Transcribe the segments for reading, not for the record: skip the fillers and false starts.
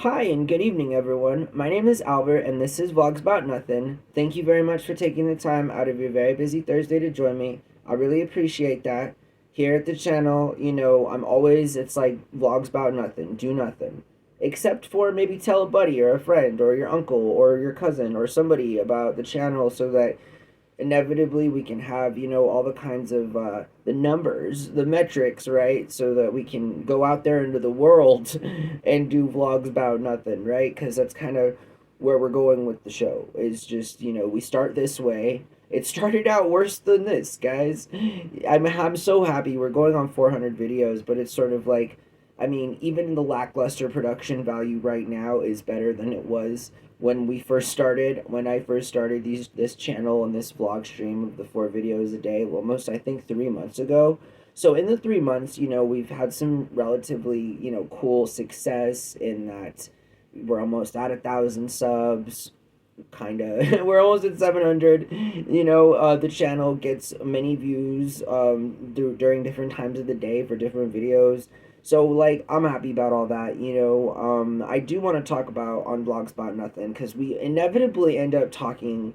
Hi and good evening, everyone. My name is Albert, and this is VlogsBoutNothin. Thank you very much for taking the time out of your very busy Thursday to join me. I really appreciate that. Here at the channel, I'm always, it's like vlogs about nothing, do nothing. Except for maybe tell a buddy or a friend or your uncle or your cousin or somebody about the channel so that inevitably we can have all the kinds of the numbers, the metrics, right, so that we can go out there into the world and do vlogs about nothing, right? Because that's kind of where we're going with the show. Is just we start this way. It started out worse than this, guys. I'm so happy we're going on 400 videos, but it's sort of like, I mean, even the lackluster production value right now is better than it was when I first started this channel and this vlog stream of the 4 videos a day, almost I think 3 months ago. So in the 3 months, we've had some relatively, cool success in that we're almost at 1,000 subs. Kind of, we're almost at 700. The channel gets many views during different times of the day for different videos. So, like, I'm happy about all that, I do want to talk about on Blogs About Nothing because we inevitably end up talking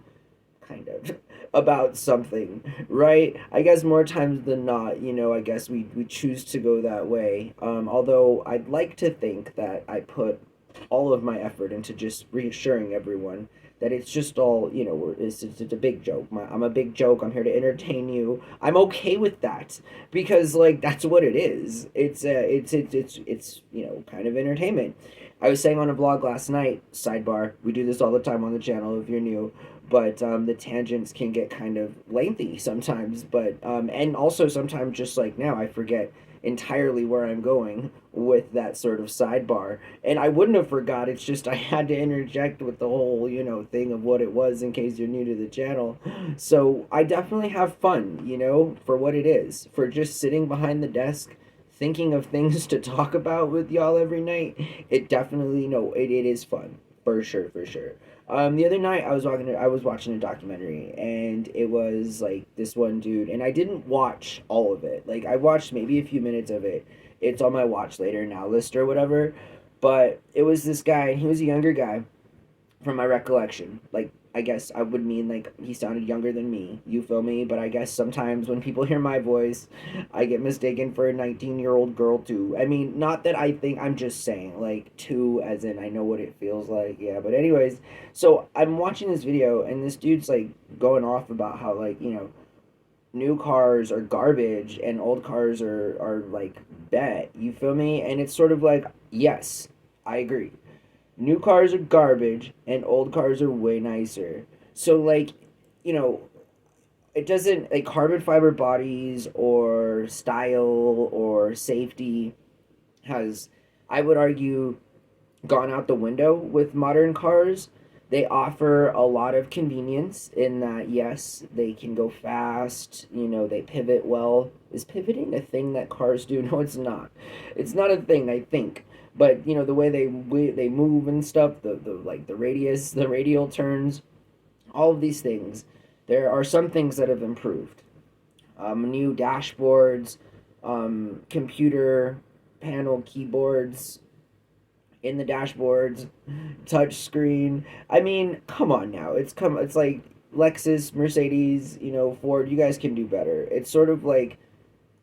kind of about something, right? I guess more times than not, I guess we choose to go that way. Although I'd like to think that I put all of my effort into just reassuring everyone that it's just all, it's a big joke. I'm a big joke. I'm here to entertain you. I'm okay with that because, like, that's what it is. It's kind of entertainment. I was saying on a vlog last night, sidebar, we do this all the time on the channel if you're new, but the tangents can get kind of lengthy sometimes, but and also sometimes, just like now, I forget entirely where I'm going with that sort of sidebar. And I wouldn't have forgot, it's just I had to interject with the whole, thing of what it was in case you're new to the channel. So I definitely have fun, for what it is, for just sitting behind the desk thinking of things to talk about with y'all every night. It definitely, no, it is fun. For sure, for sure. The other night I was watching a documentary, and it was like this one dude, and I didn't watch all of it. Like, I watched maybe a few minutes of it. It's on my watch later now list or whatever. But it was this guy, and he was a younger guy from my recollection. Like, I guess I would mean like he sounded younger than me. You feel me? But I guess sometimes when people hear my voice, I get mistaken for a 19-year-old girl too. I mean, not that I think, I'm just saying, like, two as in I know what it feels like. Yeah, but anyways, so I'm watching this video, and this dude's like going off about how, like, new cars are garbage and old cars are like bet. You feel me? And it's sort of like, yes, I agree. New cars are garbage and old cars are way nicer. So, like, you know, it doesn't, like, carbon fiber bodies or style or safety has, I would argue, gone out the window with modern cars. They offer a lot of convenience in that, yes, they can go fast, they pivot well. Is pivoting a thing that cars do? No, it's not. It's not a thing, I think. But, the way they move and stuff, the like the radius, the radial turns, all of these things, there are some things that have improved. New dashboards, computer panel keyboards, in the dashboards, touch screen. I mean, come on now. It's like Lexus, Mercedes, Ford, you guys can do better. It's sort of like,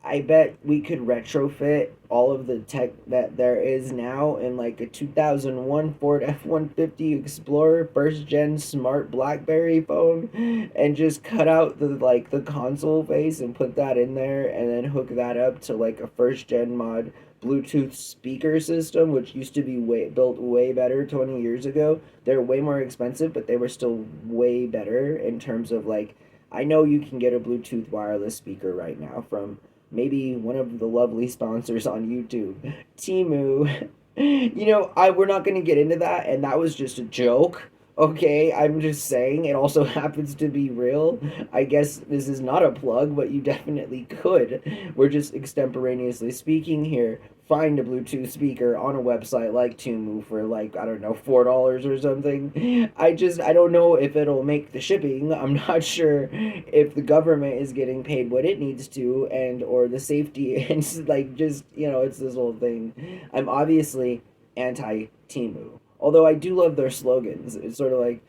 I bet we could retrofit all of the tech that there is now in like a 2001 Ford F-150 Explorer first gen smart BlackBerry phone, and just cut out the console face and put that in there, and then hook that up to like a first gen mod Bluetooth speaker system, which used to be built way better 20 years ago. They're way more expensive, but they were still way better in terms of, like, I know you can get a Bluetooth wireless speaker right now from maybe one of the lovely sponsors on YouTube, Timu. We're not going to get into that, and that was just a joke. Okay, I'm just saying it also happens to be real. I guess this is not a plug, but you definitely could. We're just extemporaneously speaking here. Find a Bluetooth speaker on a website like Tumu for, like, I don't know, $4 or something. I don't know if it'll make the shipping. I'm not sure if the government is getting paid what it needs to, and or the safety and, like, just, it's this whole thing. I'm obviously anti Timu. Although I do love their slogans. It's sort of like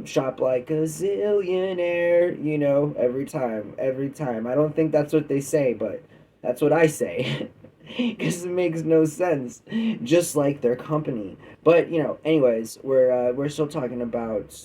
shop like a zillionaire, every time, every time. I don't think that's what they say, but that's what I say. Because it makes no sense, just like their company. But anyways, we're still talking about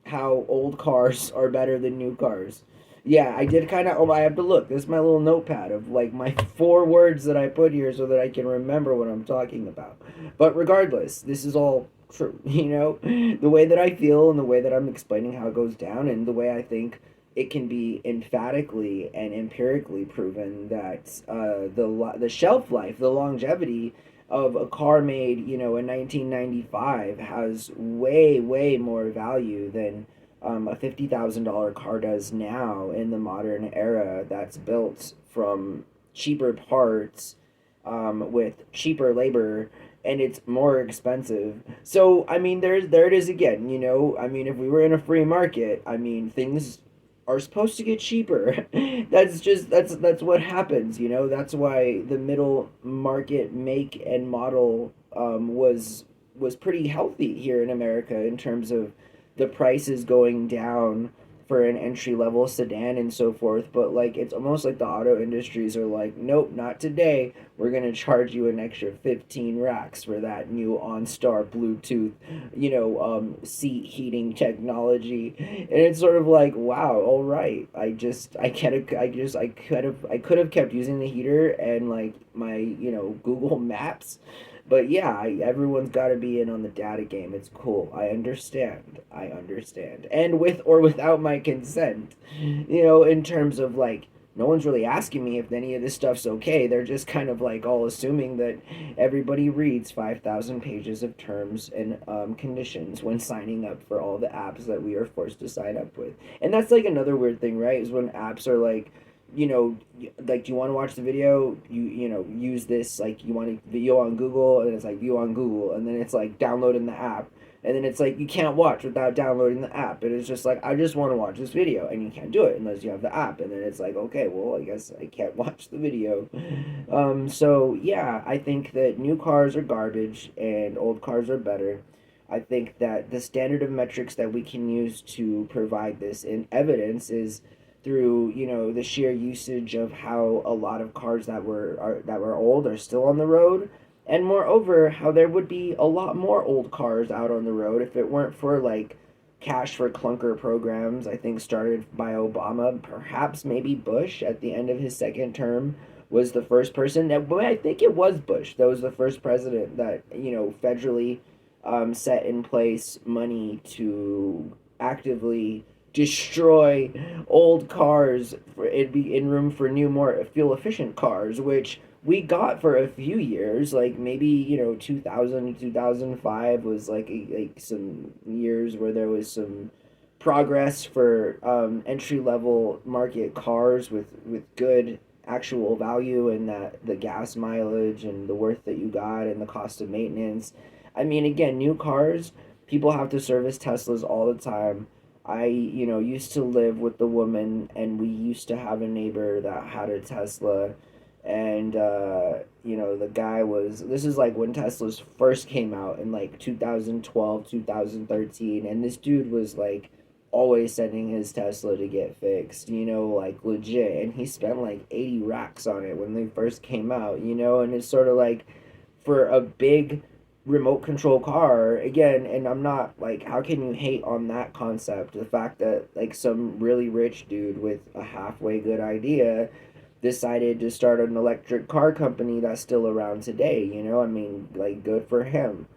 how old cars are better than new cars. Yeah, I did kind of. Oh, I have to look. This is my little notepad of like my 4 words that I put here so that I can remember what I'm talking about. But regardless, this is all true. The way that I feel and the way that I'm explaining how it goes down and the way I think it can be emphatically and empirically proven that the shelf life, the longevity of a car made, in 1995 has way more value than a $50,000 car does now in the modern era that's built from cheaper parts with cheaper labor and it's more expensive. So I mean there it is again, I mean if we were in a free market, I mean things are supposed to get cheaper. That's what happens, That's why the middle market make and model was pretty healthy here in America in terms of the prices going down for an entry level sedan and so forth. But like it's almost like the auto industries are like, nope, not today. We're gonna charge you an extra 15 racks for that new OnStar Bluetooth, seat heating technology. And it's sort of like, wow, all right. I could have kept using the heater and like my, Google Maps, but yeah, everyone's got to be in on the data game. It's cool. I understand. I understand. And with or without my consent, in terms of like, no one's really asking me if any of this stuff's okay. They're just kind of like all assuming that everybody reads 5,000 pages of terms and conditions when signing up for all the apps that we are forced to sign up with. And that's like another weird thing, right? Is when apps are like, like, do you want to watch the video? Use this, like, you want a video on Google, and it's like view on Google, and then it's like downloading the app, and then it's like you can't watch without downloading the app, and it's just like I just want to watch this video, and you can't do it unless you have the app, and then it's like okay, well, I guess I can't watch the video. So yeah, I think that new cars are garbage and old cars are better. I think that the standard of metrics that we can use to provide this in evidence is through the sheer usage of how a lot of cars that were old are still on the road, and moreover how there would be a lot more old cars out on the road if it weren't for like cash for clunker programs, I think started by Obama, perhaps maybe Bush at the end of his second term was the first person that, but I think it was Bush that was the first president that federally set in place money to actively destroy old cars for it be in room for new more fuel efficient cars, which we got for a few years, like maybe 2000 2005 was like some years where there was some progress for entry level market cars with good actual value, and that the gas mileage and the worth that you got and the cost of maintenance. I mean, again, new cars, people have to service Teslas all the time. I, used to live with the woman, and we used to have a neighbor that had a Tesla, and the guy was. This is like when Teslas first came out in like 2012, 2013, and this dude was like always sending his Tesla to get fixed, like legit, and he spent like 80 racks on it when they first came out, and it's sort of like for a big remote control car again. And I'm not like, how can you hate on that concept, the fact that like some really rich dude with a halfway good idea decided to start an electric car company that's still around today, I mean, like, good for him.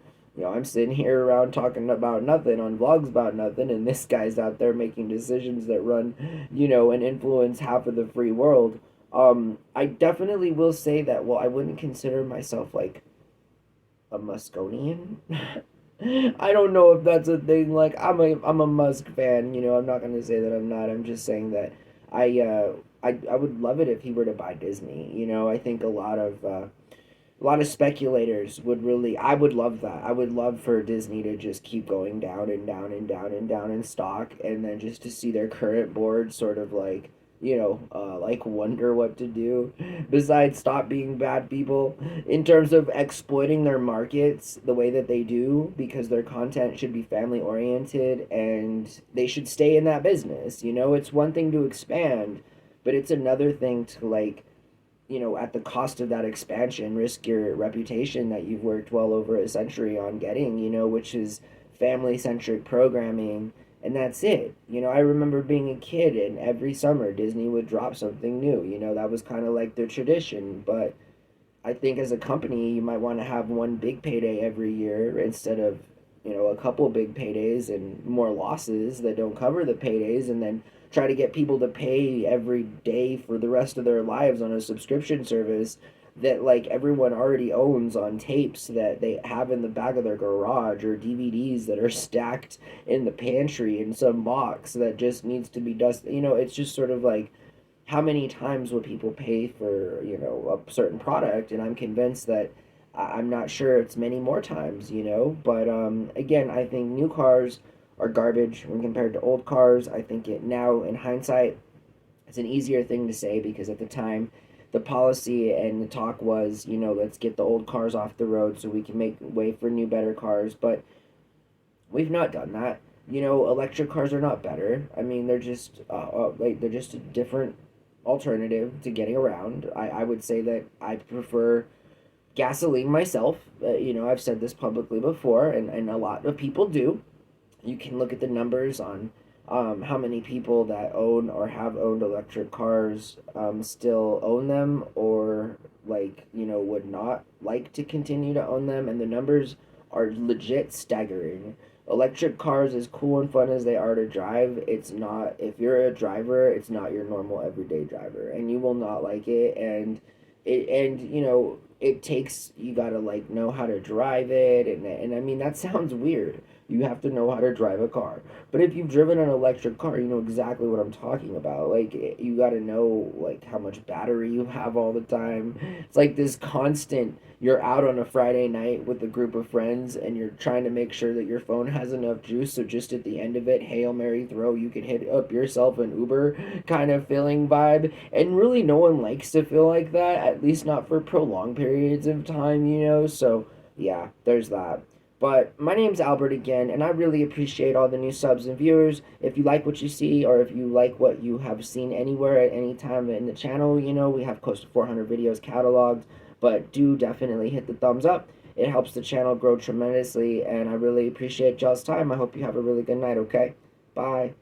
I'm sitting here around talking about nothing on Vlogs About Nothing, and this guy's out there making decisions that run, and influence half of the free world. I definitely will say that, well, I wouldn't consider myself like a Muskonian. I don't know if that's a thing. Like I'm a Musk fan. I'm not gonna say that I'm not. I'm just saying that I would love it if he were to buy Disney. I think a lot of speculators would really. I would love that. I would love for Disney to just keep going down and down and down and down in stock, and then just to see their current board sort of like like wonder what to do besides stop being bad people in terms of exploiting their markets the way that they do, because their content should be family oriented and they should stay in that business. It's one thing to expand, but it's another thing to, like, at the cost of that expansion, risk your reputation that you've worked well over a century on getting, which is family centric programming. And that's it. I remember being a kid and every summer Disney would drop something new. That was kind of like their tradition. But I think as a company, you might want to have one big payday every year instead of, a couple big paydays and more losses that don't cover the paydays, and then try to get people to pay every day for the rest of their lives on a subscription service that, like, everyone already owns on tapes that they have in the back of their garage, or DVDs that are stacked in the pantry in some box that just needs to be dusted. It's just sort of like, how many times would people pay for, a certain product? And I'm convinced that, I'm not sure it's many more times, but again, I think new cars are garbage when compared to old cars. I think it now, in hindsight, it's an easier thing to say, because at the time the policy and the talk was, let's get the old cars off the road so we can make way for new, better cars. But we've not done that. Electric cars are not better. I mean, they're just a different alternative to getting around. I would say that I prefer gasoline myself. I've said this publicly before, and a lot of people do. You can look at the numbers on how many people that own or have owned electric cars still own them, or, like, would not like to continue to own them, and the numbers are legit staggering. Electric cars, as cool and fun as they are to drive, it's not, if you're a driver, it's not your normal everyday driver, and you will not like it. And it takes, you gotta, like, know how to drive it, and I mean, that sounds weird. You have to know how to drive a car. But if you've driven an electric car, you know exactly what I'm talking about. Like, you got to know, like, how much battery you have all the time. It's like this constant, you're out on a Friday night with a group of friends and you're trying to make sure that your phone has enough juice, so just at the end of it, Hail Mary throw, you can hit up yourself an Uber kind of feeling vibe. And really, no one likes to feel like that, at least not for prolonged periods of time, So, yeah, there's that. But my name's Albert again, and I really appreciate all the new subs and viewers. If you like what you see, or if you like what you have seen anywhere at any time in the channel, we have close to 400 videos cataloged. But do definitely hit the thumbs up. It helps the channel grow tremendously, and I really appreciate y'all's time. I hope you have a really good night, okay? Bye.